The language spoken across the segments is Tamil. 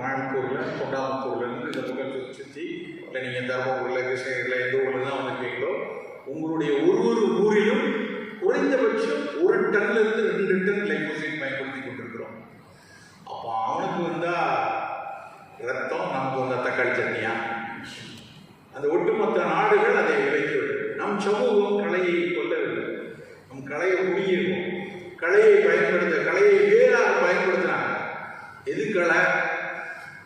கோயம்புத்தூரில் கொண்டாமுத்தூர்லேருந்து இந்த பக்கம் சுற்றி இல்லை நீங்கள் தருமபுரியில் கிருஷ்ணகிரியில் எந்த ஊரில் தான் வந்திருக்கீங்களோ உங்களுடைய ஒரு ஊரிலும் குறைந்தபட்சம் 1 டன்லேருந்து 2 டன் கிளைஃபோசேட் பயன்படுத்தி கொண்டிருக்கிறோம். அப்போ அவனுக்கு வந்தால் ரத்தம், நமக்கு வந்தால் தக்காளி சட்னியா? அந்த ஒட்டுமொத்த நாடுகள் அதை விளைக்கிறது. நம் சமூகம் கலையை கொல்லவில்லை, நம் கலையை குடியிருக்கும். கலையை கலையை வேறாக பயன்படுத்தினாங்க. எது கலை?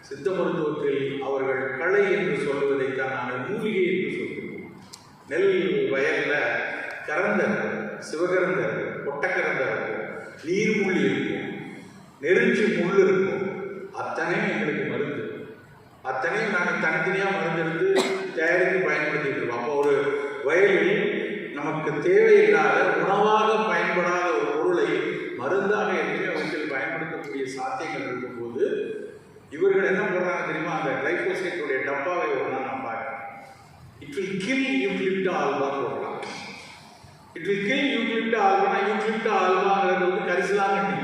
சித்த மருத்துவத்தில் அவர்கள் கலை என்று சொல்லுவதைத்தான் நாங்கள் மூலிகை என்று சொல்கிறோம். நெல் வயலில் கரந்தர், சிவகரந்தர், கொட்டக்கரந்தர் இருக்கும், நீர்முள்ளி இருக்கும், நெருஞ்சி முள் இருக்கும். அத்தனையும் எங்களுக்கு மருந்து. அத்தனையும் நாங்கள் தனித்தனியாக மருந்து எடுத்து தயாரித்து பயன்படுத்திட்டு இருக்கோம். அப்போ ஒரு வயலில் நமக்கு தேவையில்லாத உணவாக பயன்படாத ஒரு பொருளை மருந்தாக எதுவுமே அவற்றில் பயன்படுத்தக்கூடிய சாத்தியங்கள் இருக்கும்போது இவர்கள் என்ன பண்ணுறாங்க தெரியுமா? அந்த கிளைஃபோசேட்டுடைய டப்பாவை ஒரு நாள் நான் பார்க்குறேன். It will kill eclipta alba போடலாம். இட் வில் கில் யூக்லிப்டா ஆல்பானா, யூக்லிப்டா ஆல்பாங்கிறது வந்து கரிசலாங்கண்ணி.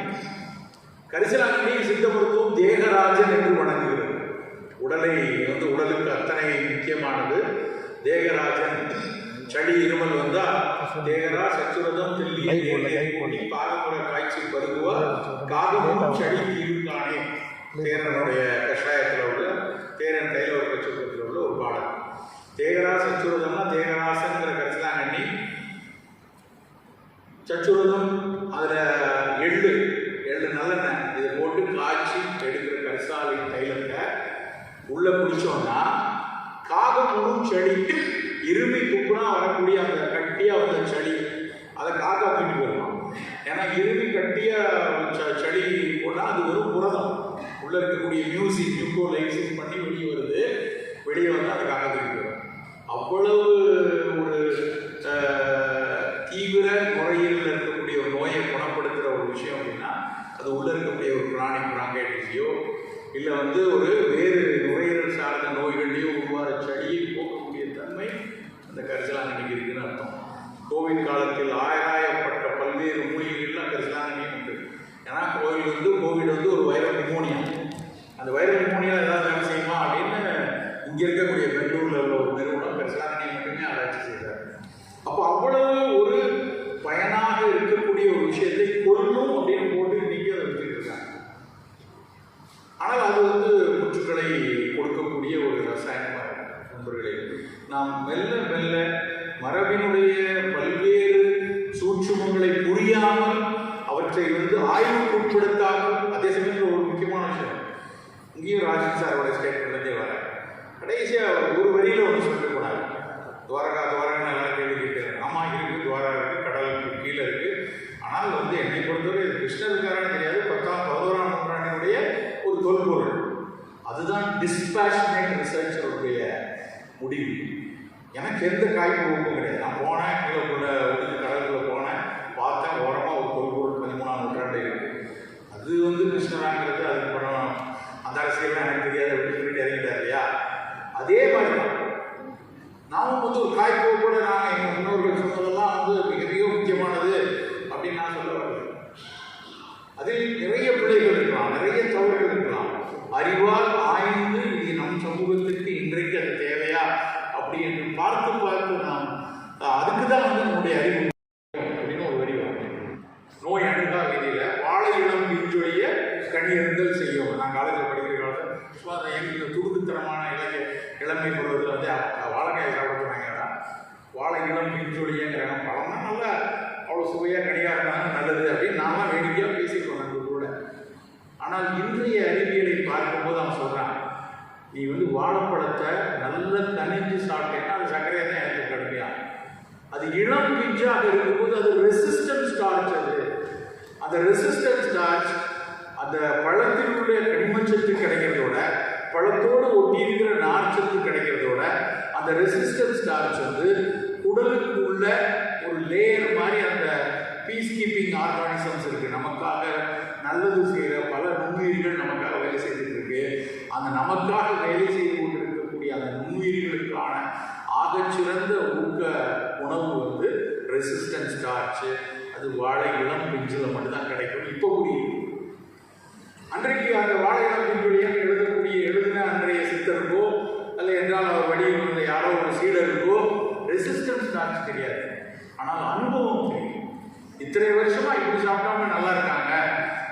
கரிசலாங்கண்ணி சித்த மருத்துவம் தேகராஜன் என்று வணங்குகிறது. உடலை வந்து உடலுக்கு அத்தனை முக்கியமானது தேகராஜன். சளி இருமல் வந்தா தேகரா சச்சுரதம் தெல்லி பாகமுறை காய்ச்சி பருகுவா காகமும் சளி தீர்வுக்கானே தேரனுடைய கஷாயத்தில் உள்ள தேரன் கையில் ஒரு கட்சத்தில் உள்ள ஒரு பாடல். தேகரா சச்சுரதம்னா தேகராசங்கிற கரிசலாங்கண்ணி, சச்சுரதம் அதில் எள்ளு நல்லெண்ணெய் இதை போட்டு காய்ச்சி எடுக்கிற கரிசாலின் தைலத்தை உள்ள குடிச்சோம்னா காகமும் சளி, இருமி துப்புனா வரக்கூடிய அந்த கட்டியாக வந்த சளி அதை காக்கா தூக்கி போயிடலாம். ஏன்னா இருமி கட்டியாக சளி போனால் அது வெறும் புரதம், உள்ளே இருக்கக்கூடிய நியூக்கோலைசிஸ் பண்ணி வெளியே வருது. வெளியே வந்து அதை காக்கா தூக்கி போயிடும். அவ்வளவு ஒரு தீவிர நுரையீரலில் இருக்கக்கூடிய ஒரு நோயை குணப்படுத்துகிற ஒரு விஷயம் அப்படின்னா அது உள்ளே இருக்கக்கூடிய ஒரு கிரானிக் பிராங்கைட்டிஸையோ இல்லை வந்து ஒரு வேறு நுரையீரல் சார்ந்த நோய்களையோ உருவாகிற சளியை போக்கக்கூடிய தன்மை அந்த கரிசலாங்கண்ணிக்கு இருக்குன்னு அர்த்தம். கோவிட் காலத்தில் ஆயிரப்பட்ட பல்வேறு மூலிகைகள்லாம் கரிசலாங்கண்ணி உண்டு. ஏன்னா கோவிட் வந்து ஒரு வைரல் நிமோனியா. அந்த வைரல் நிமோனியா ஏதாவது வேலை செய்யுமா அப்படின்னு இங்கே இருக்கக்கூடிய பெங்களூரில் உள்ள ஒரு நிறுவனம் கரிசலாங்கண்ணி மட்டுமே ஆராய்ச்சி செய்கிறார். அப்போ அவ்வளவு ஒரு பயனாக இருக்கக்கூடிய ஒரு விஷயத்தை கொல்லும் அப்படின்னு போட்டு இன்னைக்கு அதை வச்சுட்டு இருக்காங்க. ஆனால் அது வந்து முற்றுக்களை கொடுக்கக்கூடிய ஒரு ரசாயனமாக இருக்கு. நண்பர்களே, நாம் மெல்ல மெல்ல மரபினுடைய பல்வேறு சூட்சுமங்களை புரியாமல் அவற்றை வந்து ஆய்வுக்கு உட்படுத்தாமல், அதே சமயத்தில் ஒரு முக்கியமான விஷயம் இங்கேயும் ராஜன் சாரோட ஸ்டேட்மெண்ட்லேருந்தே வர கடைசியாக ஒரு வரியில் ஒன்று சொல்லிட்டு போனாங்க. துவாரகான்னு எல்லாம் கேள்வி கேட்குறாங்க. ஆமாம் இருக்குது, துவாரா இருக்குது, கடலுக்கு கீழே இருக்குது. ஆனால் வந்து என்னை பொறுத்தவரை இது கிருஷ்ணருக்காரன்னு தெரியாது, 10ஆம் 11ஆம் நூற்றாண்டினுடைய ஒரு தொல்பொருள். அதுதான் டிஸ்பேஷனேட் ரிசர்ச்சருடைய முடிவு. எனக்கு எந்த காய்ப்பு ஊக்கம் கிடையாது. நான் போனேன், கீழே கடலுக்குள்ளே போனேன், பார்த்தேன், ஓரமாக ஒரு தொல்பொருள் 13ஆம் நூற்றாண்டு இருக்குது. அது வந்து கிருஷ்ணராங்கிறது அதுக்கு படம் அந்த அரசியல்லாம் எனக்கு தெரியாது, விட்டு சொல்லிட்டு இறங்கிட்டார் இல்லையா? அதே மாதிரி தான் நாமும் வந்து ஒரு காய்ப்பு கூட நாங்கள் எங்கள் முன்னோர்கள் சொன்னதெல்லாம் வந்து மிக மிக முக்கியமானது அப்படின்னு நான் சொல்ல வரல. அதில் நிறைய பிள்ளைகள் இருக்கலாம், நிறைய தவறுகள் இருக்கலாம். அறிவால் ஆய்ந்து இது நம் சமூகத்துக்கு இன்றைக்கு அது தேவையா அப்படி என்று பார்த்து நாம் அதுக்கு தான் வந்து நம்முடைய அறிவு அப்படின்னு ஒரு வரி வரும். நோய் அணுகா விதியில் வாழை இளம் பிஞ்சொழிய கணியறிந்தல் செய்யும். நான் காலேஜில் படிக்கிற காலத்தில் எங்களுக்கு துடுக்குத்தனமான இளமை பொருள் வந்து வாழைக்காய் சாப்பிட சொன்னாங்க. வாழை இளம் பிஞ்சொழியங்கிறாங்க. பழம்னா நல்லா அவ்வளோ சுவையாக கனியாக இருந்தாங்க, நல்லது அப்படின்னு நான்லாம் வேடிக்கையாக பேசியிருக்கோம் நண்பர்களோட. ஆனால் இன்றைய அறிவியலை பார்க்கும்போது அவன் சொல்கிறான், நீ வந்து வாழைப்பழத்தை நல்லா தனிஞ்சு சாப்பிட்டேன்னா அது சர்க்கரையாக தான் எனக்கு கிடைக்கும். அது இளம் பிஞ்சாக இருக்கும்போது அது ரெசிஸ்டன்ஸ் ஸ்டார்ச். அந்த ரெசிஸ்டன்ஸ் ஸ்டார்ச் அந்த பழத்தில் உள்ள கனிமச்சத்து கிடைக்கிறதோட, பழத்தோடு ஒட்டி இருக்கிற நார்ச்சத்து கிடைக்கிறதோட, அந்த ரெசிஸ்டன்ஸ் ஸ்டார்ச் வந்து உடலுக்கு உள்ள ஒரு லேயர் மாதிரி அந்த பீஸ் கீப்பிங் ஆர்கானிசம்ஸ் இருக்குது. நமக்காக நல்லது செய்கிற பல நுண்ணுயிர்கள் நமக்காக வேலை செய்துட்டு இருக்கு. அந்த நமக்காக வேலை செய்து கொண்டிருக்கக்கூடிய அந்த நுண்ணுயிர்களுக்கான ஆகச்சிறந்த ஊக்க உணவு வந்து ரெசிஸ்டன்ஸ் ஸ்டார்ச். அது வாழை இளம் பிஞ்சில் மட்டும்தான் கிடைக்கும். இப்போ கூடிய அன்றைக்கு அந்த வாழை இளம் பிஞ்சுடைய எழுதக்கூடிய தெரியாது, ஆனால் அனுபவம் தெரியும். இத்தனை வருஷமா இப்படி சாப்பிட்டவங்க நல்லா இருக்காங்க,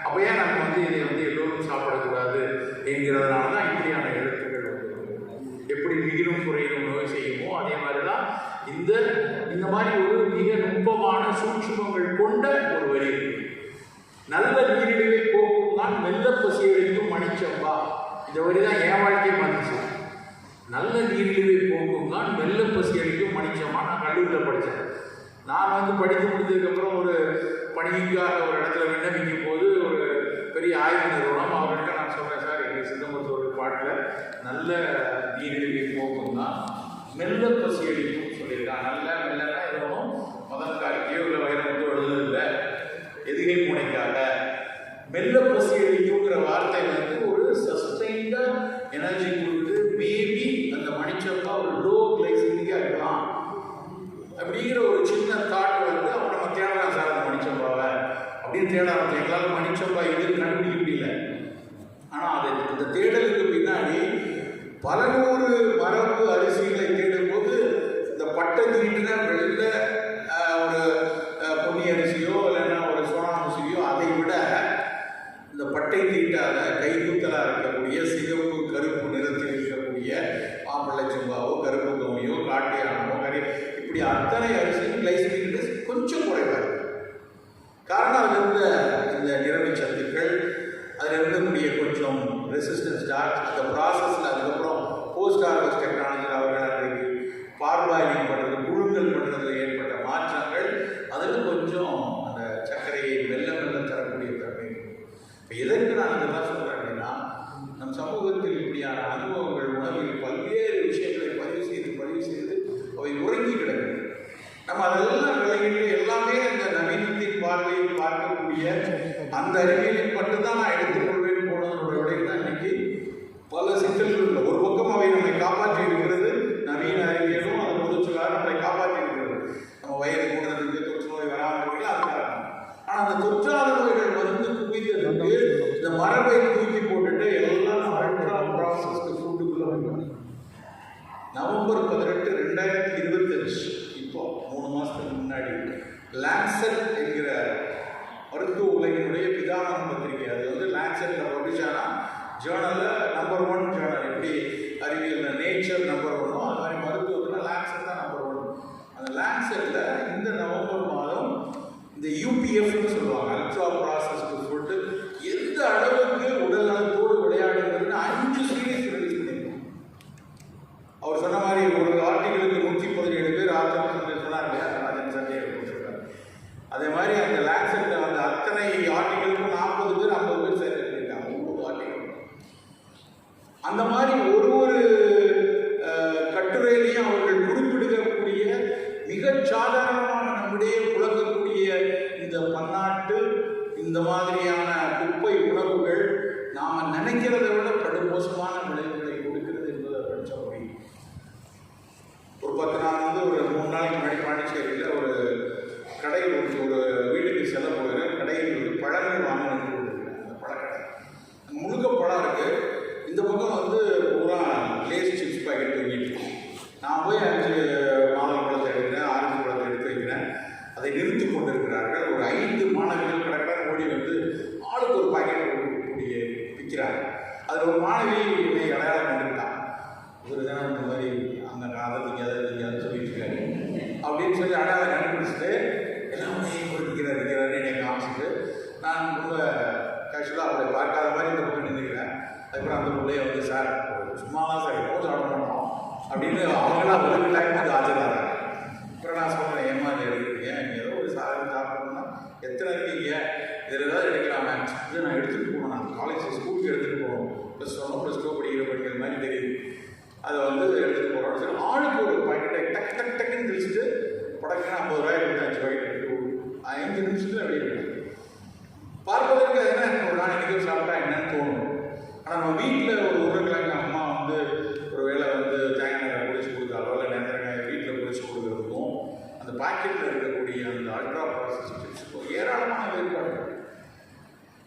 அப்போ ஏன் நம்ம வந்து இதை வந்து எல்லோரும் சாப்பிடக்கூடாது என்கிறதுனால தான் இப்படியான எழுத்துக்கள் வந்து எப்படி மிகினும் குறையிலும் நோய் செய்யுமோ அதே மாதிரி தான் இந்த மாதிரி ஒரு மிக நுட்பமான சூட்சுமங்கள் கொண்ட ஒரு வரி இருக்கு. நல்ல நீரிழிவை போக்கும் தான் மெல்ல பசியளிக்கும் மணிச்சம்பா. இந்த வரி தான் என் வாழ்க்கையை மாறிச்சு. நல்ல நீரிழிவை போக்கும் தான் மெல்ல பசியளிக்கும் மணிச்சம்பா. நான் கல்லூரியில் படித்தேன். நான் வந்து படித்து முடித்ததுக்கப்புறம் ஒரு பணிக்காக ஒரு இடத்துல விண்ணப்பிக்கும் போது ஒரு பெரிய ஆய்வு நிறுவனம் அவர்கிட்ட நான் சொல்கிறேன், சார் எங்கள் சித்த மருத்துவர் பாட்டில் நல்ல நீரிழிவை போக்கும் தான் மெல்ல பசியளிக்கும் சொல்லியிருக்காங்க. நல்ல மெல்லனா எதுவும் முதல் காரிக்கையோ இல்லை வைரமுத்தோ எழுதுறதில்லை, எதுகை முனைக்காக. மெல்ல பசியளிக்குங்கிற வார்த்தை வந்து ஒரு சஸ்டைன்டாக எனர்ஜி கொடுத்து மேபி அந்த மணிச்சப்பா ஒரு லோ கிளைசிமிக்காக இருக்கலாம் அப்படிங்கிற ஒரு சின்ன தாட் வந்து அவன் நம்ம தேடலாம் சார் அந்த மணிச்சப்பாவை அப்படின்னு தேட ஆரம்பிச்சு. எங்களால் மணிச்சப்பா இது கண்டுபிடிக்க முடியல. ஆனால் அது இந்த தேடலுக்கு பின்னாடி பல நூறு மரபு அரிசிகளை தேடும்போது இந்த பட்டை தீட்டின வெள்ள ஒரு பொன்னி அரிசியோ இல்லைன்னா ஒரு சோனா அரிசியோ அதை விட இந்த பட்டை தீட்டாத கைக்குத்தலாக இருக்கக்கூடிய சிகப்பு கருப்பு நிறத்தில் இருக்கக்கூடிய மாப்பிள்ளை சம்பாவோ கருப்பு கவுனியோ காட்டியானமோ இப்படி அத்தனை அரிசியும் கிளைசமிக் இண்டெக்ஸ் கொஞ்சம் குறைவாக இருக்கு. காரணம் அதில் இருந்த இந்த நிறமை சத்துக்கள், அதில் இருக்கக்கூடிய கொஞ்சம் ரெசிஸ்டன்ஸ் டார்ச், அந்த ப்ராசஸில் அதுக்கப்புறம் போஸ்ட் ஹார்வெஸ்ட் டெக்னாலஜியில் அவர்கள் அன்றைக்கு பார்பாயிலிங் பண்ணுறது புழுங்கல் பண்ணுறதுல ஏற்பட்ட மாற்றங்கள் அதில் கொஞ்சம் அந்த சர்க்கரையை மெல்ல மெல்ல தரக்கூடிய தன்மை. இப்போ எதற்கு நான் இதெல்லாம் சொல்கிறேன் அப்படின்னா, நம் சமூகத்தில் இப்படியான அனுபவங்கள் உணவில் பல்வேறு விஷயங்களை பதிவு செய்து அவை உறங்கி கிடக்கு. நம்ம அதெல்லாம் விலகிட்டு எல்லாமே அந்த நவீனத்தின் பார்வையில் பார்க்கக்கூடிய அந்த அறிவியலில் மட்டும்தான் நான் எடுத்துக்கொள்வேன் போனதனுடைய விடையில் தான் இன்னைக்கு பல சிக்கல்கள் இல்லை. ஒரு பக்கம் அவை நம்மை காப்பாற்றி இருக்கிறது, நவீன அறிவியலும் அது பொதுச்சுகாரம் நம்மை காப்பாற்றி இருக்கிறது. நம்ம வயது கூடுறதுக்கு தொற்று நோய் வராமல் இருக்கலாம் அதுக்காக. ஆனால் அந்த தொற்றாத நோய்கள் வந்து குவித்ததுக்கு இந்த மரபை தூக்கி போட்டுட்டு எல்லாம் அல்ட்ரா ப்ராசஸ்டு ஃபுட்டுக்குள்ள வந்து நவம்பர் 18, 2025 இப்போ 3 மாதத்துக்கு முன்னாடி லான்செட் என்கிற மருத்துவ உலகினுடைய பிதாமக பத்திரிகை, அது வந்து லான்செட்டில் பப்ளிஷ் ஆனால் ஜேர்னலில் நம்பர் 1 ஜேர்னல். எப்படி அறிவியல் நேச்சர் நம்பர் 1 அது மாதிரி மருத்துவத்தில் லான்செட் தான் நம்பர் 1. அந்த லான்செட்டில் இந்த நவம்பர் மாதம் இந்த யூபிஎஃப்னு சொல்லுவாங்க, அல்ட்ரா ப்ராசஸ்டு ஃபுட்டு எந்த அளவுக்கு உடல் நலத்தோடு விளையாடுகிறதுன்னு 5 சீரீஸ் ரிலீஸ் பண்ணியிருக்கோம். அவர் சொன்ன மாதிரி ஒரு ஆர்டிகளுக்கு 117 பேர் ஆர்டிகல் சொன்னார் இல்லையா, ராஜன் சண்டே கொடுத்துருக்காரு. அதே மாதிரி அந்த லான்செட்டில் வந்து அத்தனை ஆர்டிகளுக்கும் 40 பேர் 50 பேர் சேர்த்து பண்ணியிருக்காங்க, 3 ஆர்டிகல். அந்த மாதிரி ஒரு கட்டுரையிலையும் அவர்கள் குறிப்பிடக்கூடிய மிகச் சாதாரணமான நம்முடைய புழங்கக்கூடிய இந்த பன்னாட்டு இந்த மாதிரியான குப்பை உணவுகள் நாம் நினைக்கிறத விட படுமோசமான விளைவுகளை கொடுக்கிறது என்பதை படித்த முடியும். ஒரு 10 நாள் வந்து ஒரு 3 நாளைக்கு முன்னாடி பாண்டிச்சேரியில் ஒரு கடையில் ஒரு வீட்டுக்கு செல்ல போகிறேன். கடையில் வந்து பழங்கள் வாங்க நின்று கொடுக்குறேன். அந்த பழக்கடை முழுக்க பழம் இருக்குது. இந்த பக்கம் வந்து பூரா லேஸ் சிப்ஸ் பாக்கெட் வாங்கிட்டு நான் போய் 5 மாதுளை பழத்தை எடுக்கிறேன், ஆரஞ்சு பழத்தை எடுத்து வைக்கிறேன். அதை நிறுத்தி கொண்டிருக்கிறார்கள். ஒரு 5 மாணவிகள் கடற்கரை ஓடி வந்து ஆளுக்கு ஒரு பாக்கெட் கூடிய விற்கிறாங்க. அதில் ஒரு மாணவி என்னை அடையாளம் கண்டுக்கிட்டான். ஒரு தினம் இந்த மாதிரி அந்த அதை நீங்கள் சொல்லிட்டு இருக்காரு அப்படின்னு சொல்லி அடையாளம் கண்டுபிடிச்சிட்டு எல்லாமே விற்கிறாரு என்னை காமிச்சிட்டு நான் ரொம்ப கேஷுவலாக அவளை பார்க்காத மாதிரி இந்த பக்கம் நின்றுக்கிறேன். அதுக்கப்புறம் அந்த பிள்ளைய வந்து சார் சும்மாலாம் சார் எப்போ சாப்பிட மாட்டோம் அப்படின்னு அவங்களாம் ஒரு டைம் வந்து ஆஜராகிறாங்க. அப்புறம் நான் சொல்கிறேன், ஏமா இதை எடுக்கிறீங்க, நீங்கள் ஏதோ ஒரு சாதனை சாப்பிடணும்னா எத்தனை இருக்கீங்க, இதில் ஏதாவது எடுக்கலாமே, இல்லை நான் எடுத்துகிட்டு போகணும், நான் காலேஜ் ஸ்கூலுக்கு எடுத்துகிட்டு போகணும், +1 +2 படிக்கிற மாதிரி தெரியுது, அதை வந்து எடுத்துகிட்டு போகிறோம்னு சொல்லி ஆளுக்கு ஒரு பாக்கெட்டை டக்குன்னு தெளிச்சுட்டு படக்குன்னு 50 ரூபாய் கொடுத்து 5 பாக்கெட் எடுத்து 5 நிமிஷத்தில் வெளியே போயிட்டு பார்ப்பதற்கு என்ன ஒரு நாள் இன்றைக்கி சாப்பிட்டா என்னன்னு தோணும். ஆனால் நம்ம வீட்டில் ஒரு உருளைக்கிழங்கு அம்மா வந்து ஒரு வேளை வந்து தேங்காய் பொரிச்சு கொடுத்தாலோ இல்லை நேந்திரங்காய் வீட்டில் பொரிச்சு கொடுக்குறதுக்கும் அந்த பாக்கெட்டில் இருக்கக்கூடிய அந்த அல்ட்ரா ப்ராசஸ் சிப்ஸுக்கும் ஏராளமான வேறுபாடு.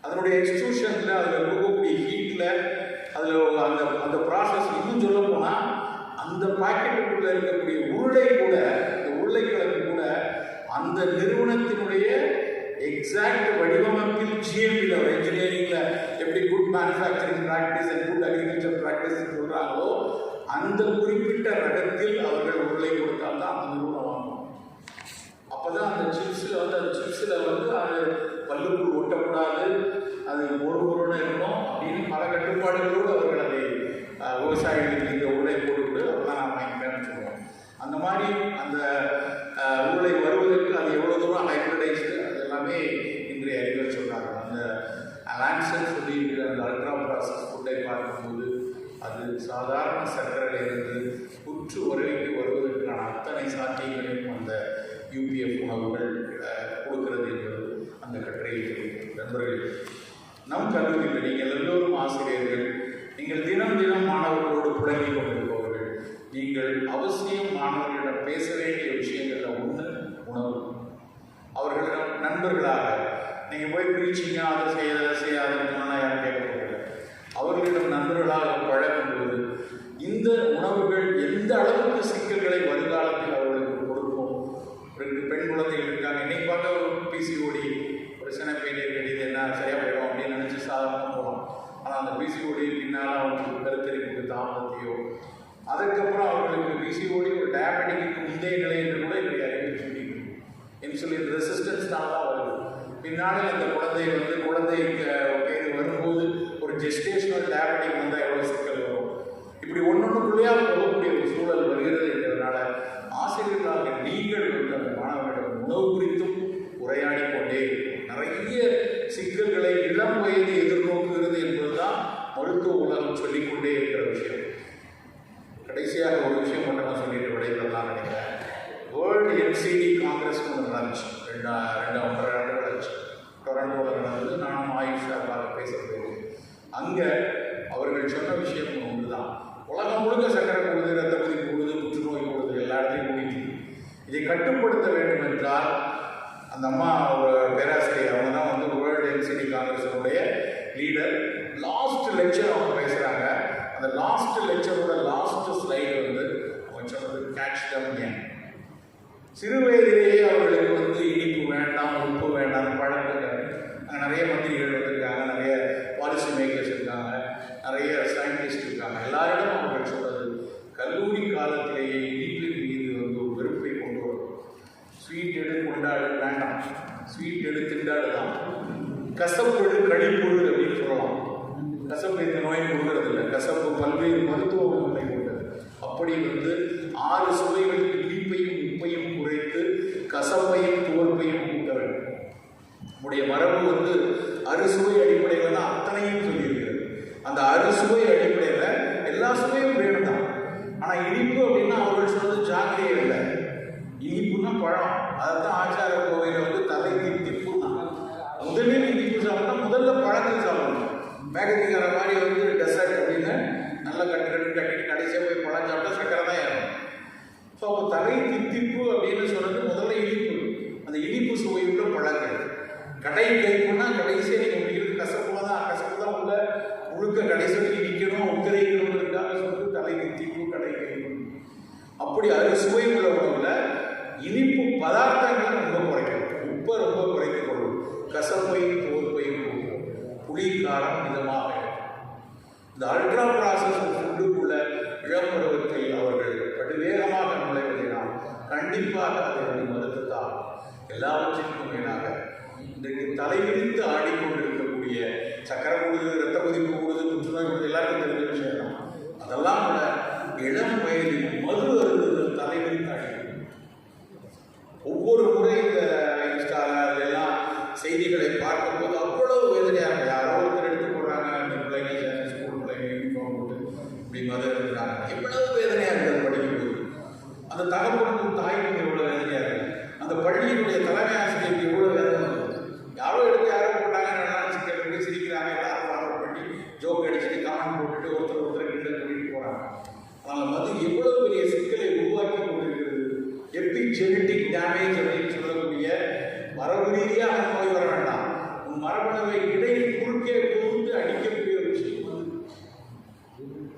அதனுடைய எக்ஸ்ட்ரூஷனில் அதில் கொடுக்கக்கூடிய ஹீட்டில் அதில் அந்த ப்ராசஸ் இன்னும் சொல்ல போனால் அந்த பாக்கெட்டுக்குள்ள இருக்கக்கூடிய உருளை கூட, இந்த உருளைக்கிழங்கு கூட அந்த நிறுவனத்தினுடைய எக்ஸாக்ட் வடிவமைப்பில் GMP இன்ஜினியரிங்ல எப்படி good manufacturing practice and good agriculture practice சொல்றாங்களோ அந்த குறிப்பிட்ட ரகத்தில் அவர்கள் உருளை கொடுத்தால் தான் அந்த நிறுவனம் வாங்கும். அப்பதான் அந்த சிப்ஸில் வந்து அது பல்லுக்குள் ஒட்டக்கூடாது, அது ஒரு இருக்கணும் அப்படின்னு பல கட்டுப்பாடுகளோடு அவர்கள் அதை விவசாயிகளுக்கு இந்த உருளை போட்டுவிட்டு அப்பதான் நான் வாங்கிக்கிறேன்னு சொல்லுவோம். அந்த மாதிரி அந்த உருளை வருவதற்கு அது எவ்வளோ தூரம் ஹைப்ரிடைஸ்டு அது எல்லாமே இன்றைய அறிஞர் சொல்கிறாங்க. அந்த லான்சன் சொல்லி அந்த அல்ட்ரா ப்ராசஸ் ஃபுட்டை பார்க்கும்போது அது சாதாரண சர்க்கரையிலிருந்து புற்று உறவைக்கு வருவதற்கான அத்தனை சாத்தியங்களையும் அந்த UPF உணவுகள் கொடுக்கிறது என்பது அந்த கட்டுரையில் தெரியும். நண்பர்கள், நம் கல்லூரியில் நீங்கள் எல்லோரும் ஆசிரியர்கள், நீங்கள் தினம் தினம் மாணவர்களோடு புழங்கி கொண்டிருப்பவர்கள், நீங்கள் அவசியம் மாணவர்களிடம் பேச வேண்டிய விஷயங்களில் ஒன்று உணவு. அவர்களிடம் நண்பர்களாக நீங்கள் போய் பிரீச்சிங்க அதை செய்யாதுன்னு யாரும் கேட்கப்படல. அவர்களிடம் நண்பர்களாக பழகும்போது இந்த உணவுகள் எந்த அளவுக்கு சிக்கல்களை வருங்காலத்தில் அவர்களுக்கு கொடுக்கும். பெண் குழந்தைகள் இருக்காங்க, இன்னைக்கு பார்க்க ஒரு PCOD பிரச்சனை போயிட்டே வேண்டியது என்ன சரியாக போயிடும் அப்படின்னு நினச்சி சாதாரணமாக போகலாம். ஆனால் அந்த PCOD பின்னால் அவங்களுக்கு கருத்தரிப்புக்கு தாமதத்தையோ, அதுக்கப்புறம் அவர்களுக்கு PCOD ஒரு டயபெட்டிக்கு முந்தைய நிலை என்று கூட இன்றைய அறிவியல் சொல்லியிருக்கு. இன்சுலின் ரெசிஸ்டன்ஸ்னால தான் வருது. பின்னாலே அந்த குழந்தை பேர் வரும்போது ஒரு ஜெஸ்டேஷனல் டயபெட்டிக் வந்தால் எவ்வளோ சிக்கல் வரும். இப்படி ஒன்னொன்றுக்குள்ளேயா போகக்கூடிய ஒரு சூழல் வருகிறது என்றதுனால ஆசிரியர்களாக நீங்கள் வந்து அந்த மாணவர்களிடம் உணவு குறித்தும் உரையாடி கொண்டே நிறைய சிக்கல்களை இளம் வயது எதிர்நோக்குகிறது என்பதுதான் மருத்துவ உலகம் சொல்லிக்கொண்டே இருக்கிற விஷயம். கடைசியாக ஒரு விஷயம் மட்டும் நான் சொல்லிட்டு விடைபெறலாம் நினைக்கிறேன். வேர்ல்டு NCD காங்கிரஸ் ஒன்று நடந்துச்சு, 2.5 ஆண்டுகள் ஆச்சு. டொரண்டோவில் நடந்தது. நானும் ஆயுஷாக்காக பேச போயிருக்கேன். அங்கே அவர்கள் சொன்ன விஷயம் ஒன்று தான். உலகம் முழுக்க சக்கரை கூடுது, ரத்த கொதிப்பு கூடுது, புற்றுநோய் கூடுது, எல்லா இடத்தையும் கூடிட்டு இதை கட்டுப்படுத்த வேண்டும் என்றால் அந்த அம்மா பேராசிரியர் அவங்க தான் வந்து வேர்ல்டு NCD காங்கிரஸினுடைய லீடர். லாஸ்ட் லெக்சர் அவங்க பேசுகிறாங்க. அந்த லாஸ்ட் லெக்சரோட லாஸ்ட் ஸ்லைடு வந்து அவங்க சொன்னது கேட்ச் தம் யங். சிறு வயதிலேயே அவர்களுக்கு வந்து இனிப்பு வேண்டாம், உப்பு வேண்டாம் பழக்கங்கள். அங்கே நிறைய மந்திரிகள் வந்திருக்காங்க, நிறைய பாலிசி மேக்கர்ஸ் இருக்காங்க, நிறைய சயின்டிஸ்ட் இருக்காங்க. எல்லாரிடம் அவர்கள் சொல்றது கல்லூரி காலத்திலேயே இனிப்பின் மீது வந்து ஒரு வெறுப்பை கொண்டு வரும். ஸ்வீட் எடு கொண்டாடு வேண்டாம், ஸ்வீட் எடு திண்டாடு தான். கசப்பொழு கழிப்பொழு அப்படின்னு சொல்லலாம். கசப்பு இந்த நோயை கொடுக்கறது இல்லை. கசப்பு பல்வேறு மருத்துவ குணங்களை கொண்டது. அப்படி வந்து 6 சுவைகளுக்கு இனிப்பையும் உப்பையும் குறைத்து கசப்பையும் துவர்ப்பையும் கூட்ட வேண்டும். நம்முடைய மரபு வந்து அறுசுவை அடிப்படையில் தான் அத்தனையும் சொல்லியிருக்கிறது. அந்த அறுசுவை அடிப்படையில் எல்லா சுவையும் வேணும் தான். ஆனால் இனிப்பு அப்படின்னா அவர்கள் சொன்னது ஜாக்கிரதை இல்லை. இனிப்புன்னா பழம். அதைத்தான் ஆச்சார கோவையில் வந்து தலை திப்புன்னா முதலில் இனிப்பு சாப்பிட்டா முதல்ல பழங்கள் சாப்பிடணும். மேகதிகார மாதிரி வந்து டெசர்ட் அப்படின்னு நல்லா கட்டிட்டு கடைசியாக போய் பழம் சாப்பிட்டா சக்கரை தான் ஏறும். ஸோ அப்போ தலை தித்திப்பு அப்படின்னு சொன்னது முதல்ல இனிப்பு. அந்த இனிப்பு சுவையுள்ள பழங்கள். கடை கைப்புன்னா கடைசியாக நீங்கள் முடிக்கிறது கசப்பு தான் உள்ள முழுக்க கடைசியில் நிற்கணும் உத்தரைக்கணுங்கிறதுக்காக சொல்லிட்டு தலை தித்திப்பு கடை கைப்பு. அப்படி அறுசுவை உள்ள உணவுல இனிப்பு பதார்த்தங்களை ரொம்ப குறைக்கணும். உப்பை ரொம்ப குறைத்துக் கொள்ளும். கசப்பையும் தோற்பையும் கொடுக்கும். புளி காரம் மிதமாக. இந்த அல்ட்ரா ப்ராசஸ் ஃபுட்டுக்குள்ள இளம் பருவத்தில் அவர்கள் படுவேகமாக நுழைவதினால் கண்டிப்பாக அதை மறுத்துத்தான். எல்லாவற்றிற்கும் மேலாக இன்றைக்கு தலைவிரித்து ஆடிக்கொண்டிருக்கக்கூடிய சக்கரை கூடுது, ரத்த கொதிப்பு கூடுது, புற்றுநோய் கூடுது, எல்லாருக்கும் தெரிஞ்ச விஷயம் தான். அதெல்லாம் கூட இளம் வயதில் மது அருந்துதல் தலைவிரித்து ஆடிக்கொண்டு ஒவ்வொரு முறை இந்த இன்ஸ்டாகிராம் எல்லாம் செய்திகளை பார்க்கும்போது அவ்வளவு வேதனையாக இருக்கும். யாரோ ஒருத்தர் எடுத்து போடுறாங்க, அந்த பிள்ளைங்க ஸ்கூல் பிள்ளைங்க யூனிஃபார்ம் போட்டு இப்படி மது இருக்கிறாங்க. எவ்வளவு வேதனையாக இருக்கிறது படிக்கும்போது. அந்த தகப்பனுக்கும் தாய்க்கும் எவ்வளோ வேதனையாக இருக்குது. அந்த பள்ளியினுடைய தலைமை ஆசிரியருக்கு எவ்வளோ வேதனை இருக்குது. யாரோ எடுத்து யாரோ போட்டாங்க, நல்லா சிரிக்கிறாங்க, எல்லாரும் ஃபாலோ பண்ணி ஜோக் அடிச்சுட்டு கமெண்ட் போட்டுட்டு ஒருத்தர் கிட்ட சொல்லிட்டு போகிறாங்க. ஆனால் மது எவ்வளவு பெரிய சிக்கலை உருவாக்கி கொண்டிருக்கிறது. எபிஜெனடிக் டேமேஜ் அப்படின்னு சொல்லக்கூடிய மரபு ரீதியாக நோய் வர வேண்டாம், உன் மரபணுவை இடையில் குறுக்கே புகுந்து அடிக்கக்கூடிய ஒரு விஷயம்.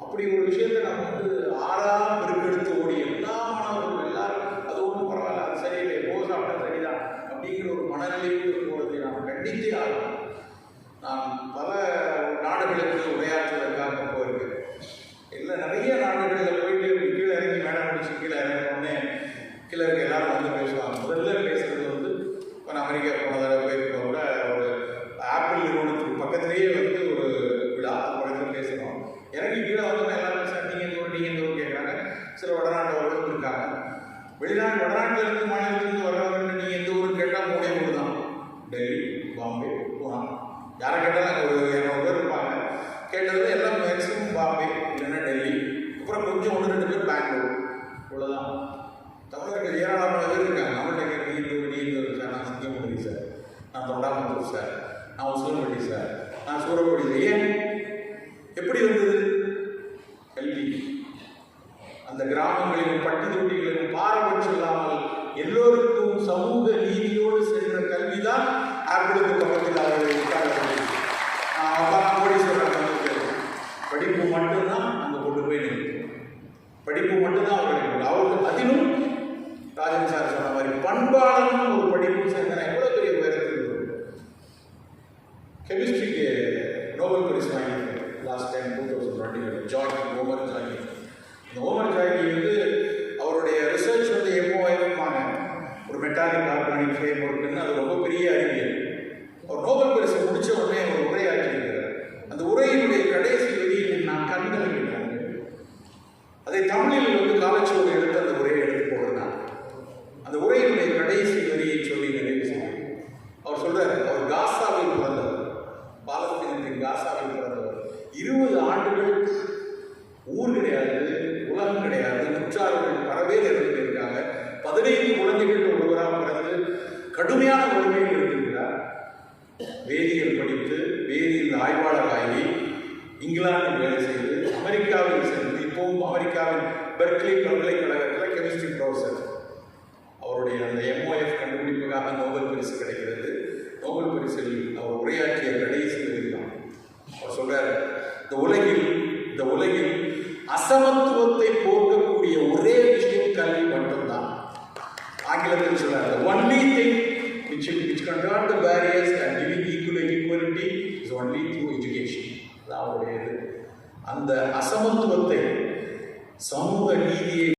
அப்படி ஒரு விஷயத்தை நம்ம வந்து ஆறாம் இருக்க பேசுகிறோம். இறங்கி கீழே வந்து எல்லாரும் சார் நீங்கள் எந்த ஊர் கேட்குறாங்க. சில வடநாட்டவர்களும் இருக்காங்க. வடநாட்டில் இருந்து மாநிலத்திலிருந்து வர்றவர்கள் நீங்கள் எந்த ஊருன்னு கேட்டால் 3 ஊர் தான். டெல்லி, பாம்பே, பூனா. யாரை கேட்டாலும் ஒரு 200 பேர் இருப்பாங்க. கேட்டது எல்லாம் மேக்ஸிமம் பாம்பே இல்லைன்னா டெல்லி, அப்புறம் கொஞ்சம் 1-2 பேர் பெங்களூர். இவ்வளோதான். தமிழர்கள் ஏராளமான பேர் இருக்காங்க. நம்மள்கிட்ட கேட்க சார், நான் சிங்கமுடி சார், நான் தொண்டாமுத்தூர் சார், நான் உசிலம்பட்டி சார், நான் சூரக்குடி. ஏன் எப்படி வந்தது? கல்வி. அந்த கிராமங்களிலும் பட்டி தொட்டிகளிலும் பாரபட்சம் இல்லாமல் எல்லோருக்கும் சமூக நீதியோடு சென்ற கல்விதான் ஆப்பிளுக்கு பக்கத்தில் அவர்கள் படிப்பு மட்டும்தான் அங்கே கொண்டு போய் நிற்கும். படிப்பு மட்டும்தான் அவர்களுக்கு அதிலும் ராஜன் சார் சொன்ன மாதிரி பண்பாளனும் ஒரு படிப்பு சேர்ந்தனா எவ்வளோ பெரிய உயரத்தில் கெமிஸ்ட்ரிக்கு நோபல் பரிசு வாங்கியிருக்காரு லாஸ்ட் டைம் 2020 ஓமர் ஜாகி. இந்த ஓமர் ஜாகி வந்து அவருடைய ரிசர்ச் வந்து MOIFமாங்க ஒரு மெட்டாலிக் ஆர்கானிக் ஃப்ரேம் ஒர்க்குன்னு அது ரொம்ப பெரிய அறிவியல். அவர் நோபல் பரிசு முடிச்ச உடனே ஒரு உரையாற்றியிருக்கிறார். அந்த உரையினுடைய கடைசி வரியில் நான் கண்கலங்கிட்டேன். அதை தமிழில் வந்து காலச்சுவடு எடுத்து அந்த உரையை எடுத்து போடுறாங்க. அந்த உரையினுடைய கடைசி வரியை சொல்லி நிறைவு செய்யும். அவர் சொல்றாரு, அவர் காசாவில் பிறந்தவர், பாலஸ்தீனத்தின் காசாவில் பிறந்தவர். 20 ஆண்டுகள் ஊர் கிடையாது, உலகம் கிடையாது, குற்றாலங்கள் பரவே இருக்காங்க. 15 குழந்தைகள் ஒருவராக பிறந்து கடுமையான வறுமையில் இருந்திருக்கிறார். வேதியியல் படித்து வேதியியல் ஆய்வாளர் ஆகி இங்கிலாந்தில் வேலை செய்து அமெரிக்காவில் சென்று இப்போவும் அமெரிக்காவின் பெர்க்லி பல்கலைக்கழகத்தில் கெமிஸ்ட்ரி ப்ரொஃபஸர். அவருடைய அந்த MOF கண்டுபிடிப்புக்காக நோபல் பரிசு கிடைக்கிறது. நோபல் பரிசில் அவர் உரையாற்றிய கடைசி வரிதான். அவர் சொல்றார், இந்த உலகில் அசமத்துவத்தை போக்கக்கூடிய ஒரே விஷயம் கல்வி மட்டும்தான். ஆங்கிலத்தில் சொல்றார், the only thing which can turn the barriers and giving equality is only through education. அவருடைய அந்த அசமத்துவத்தை, சமூக நீதியை